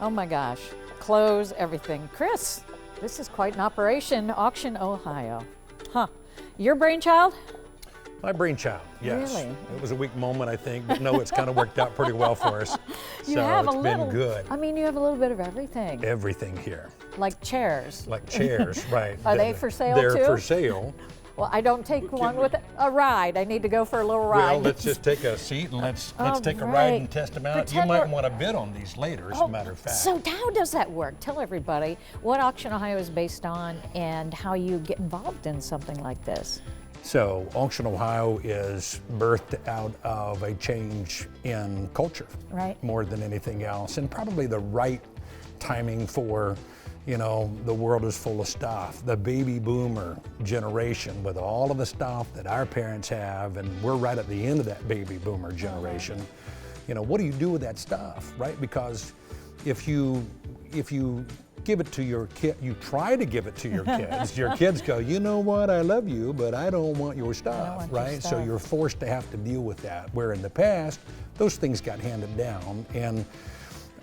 Oh my gosh, clothes, everything. Chris, this is quite an operation, Auction Ohio. Huh, your brainchild? My brainchild, yes. Really? It was a weak moment, I think, but no, it's kind of worked out pretty well for us. You so have it's a been little, good. I mean, you have a little bit of everything. Everything here. Like chairs. Like chairs, right. Are they for sale too? They're for sale. Well, I don't take one with a ride. I need to go for a little ride. Well, let's just take a seat and let's take a ride right. and test them out. Pretend You might we're- want to bid on these later, as a matter of fact. So how does that work? Tell everybody what Auction Ohio is based on and how you get involved in something like this. So Auction Ohio is birthed out of a change in culture, Right. more than anything else, and probably the right timing for, you know, the world is full of stuff. The baby boomer generation with all of the stuff that our parents have, and we're right at the end of that baby boomer generation. You know, what do you do with that stuff, right? Because if you give it to your kid, you try to give it to your kids, your kids go, you know what, I love you, but I don't want your stuff, right? So you're forced to have to deal with that, where in the past, those things got handed down. And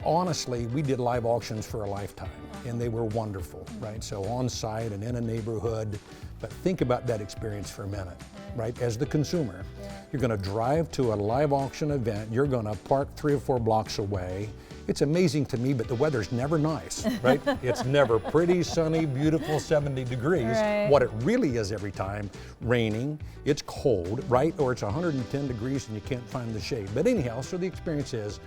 honestly, we did live auctions for a lifetime, and they were wonderful, right? So on site and in a neighborhood, but think about that experience for a minute, right? As the consumer, you're gonna drive to a live auction event, you're gonna park 3 or 4 blocks away. It's amazing to me, but the weather's never nice, right? It's never pretty, sunny, beautiful, 70 degrees. Right. What it really is every time, raining, it's cold, right? Or it's 110 degrees and you can't find the shade. But anyhow, so the experience is,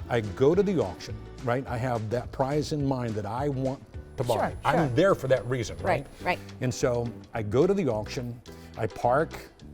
I go to the auction, right? I have that prize in mind that I want to buy. Sure. I'm there for that reason, right? Right. And so I go to the auction, I park,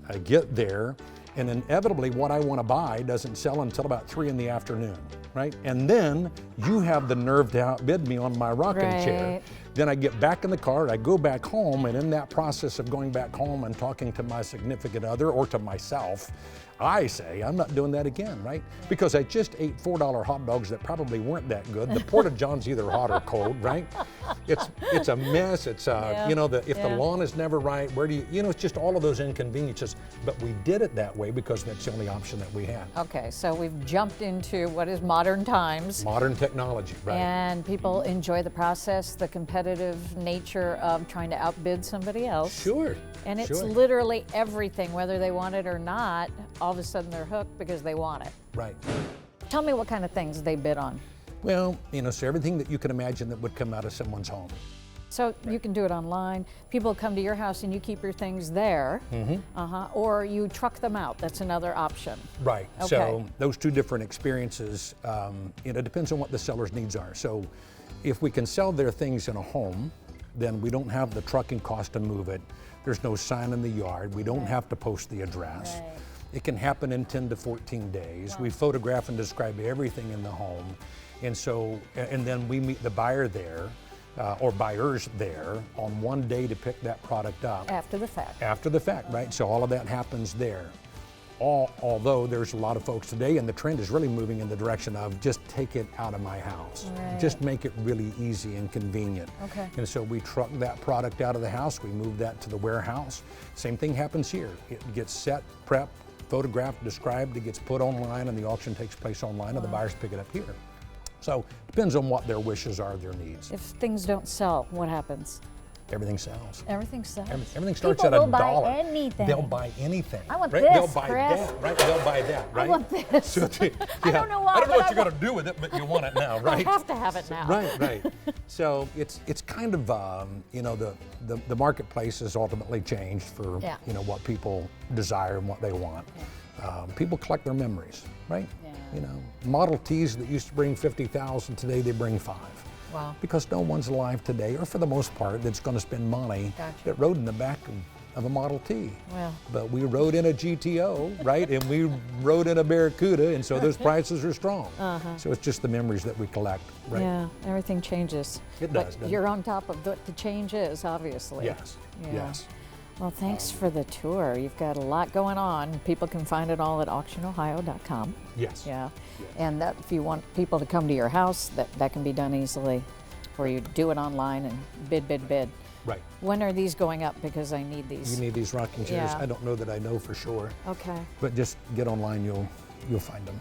I get there, and inevitably what I want to buy doesn't sell until about 3 in the afternoon, right? And then you have the nerve to outbid me on my rocking chair. Right. Then I get back in the car, I go back home, and in that process of going back home and talking to my significant other or to myself, I say, I'm not doing that again, right? Because I just ate $4 hot dogs that probably weren't that good. The Porta John's either hot or cold, right? It's a mess. It's you know, if the lawn is never right, where do you know, it's just all of those inconveniences. But we did it that way because that's the only option that we had. Okay, so we've jumped into what is modern times. Modern technology, right? And people enjoy the process, the competitive nature of trying to outbid somebody else. Sure. And it's sure. literally everything, whether they want it or not, all of a sudden they're hooked because they want it. Right. Tell me what kind of things they bid on. Well, you know, so everything that you can imagine that would come out of someone's home. So you can do it online. People come to your house and you keep your things there, or you truck them out. That's another option. Right. Okay. So those two different experiences, you know, it depends on what the seller's needs are. So if we can sell their things in a home, then we don't have the trucking cost to move it. There's no sign in the yard. We don't have to post the address. Right. It can happen in 10 to 14 days. We photograph and describe everything in the home. And so, and then we meet the buyer there, or buyers there on one day to pick that product up. After the fact. After the fact, right? So all of that happens there. Although there's a lot of folks today, and the trend is really moving in the direction of just take it out of my house. Right. Just make it really easy and convenient. Okay. And so we truck that product out of the house, we move that to the warehouse. Same thing happens here. It gets set, prepped, photographed, described, it gets put online, and the auction takes place online, and the buyers pick it up here. So depends on what their wishes are, their needs. If things don't sell, what happps? Everything sells. Everything sells. Everything starts People at will $1. buy anything. They'll buy anything. I want right? this, They'll buy Chris. that, right? They'll buy that, right? I want this. So I don't know why, I don't know but what I you're going to do with it, but you want it now, I right? have to have it now. Right. So it's kind of you know, the marketplace has ultimately changed for you know, what people desire and what they want. People collect their memories, right? Yeah. You know, Model Ts that used to bring 50,000, today they bring 5. Wow. Because no one's alive today, or for the most part, that's going to spend money that rode in the back of a Model T. Well. But we rode in a GTO, right? And we rode in a Barracuda, and so those prices are strong. So it's just the memories that we collect, right? Yeah, everything changes. It But does, doesn't you're it? on top of what the change is, obviously. Yes, Yeah. yes. Well, thanks for the tour. You've got a lot going on. People can find it all at auctionohio.com. Yes. Yeah. And that, if you want people to come to your house, that can be done easily, or you do it online and bid. Right. When are these going up? Because I need these. You need these rocking chairs? Yeah. I don't know that I know for sure. Okay. But just get online, you'll find them.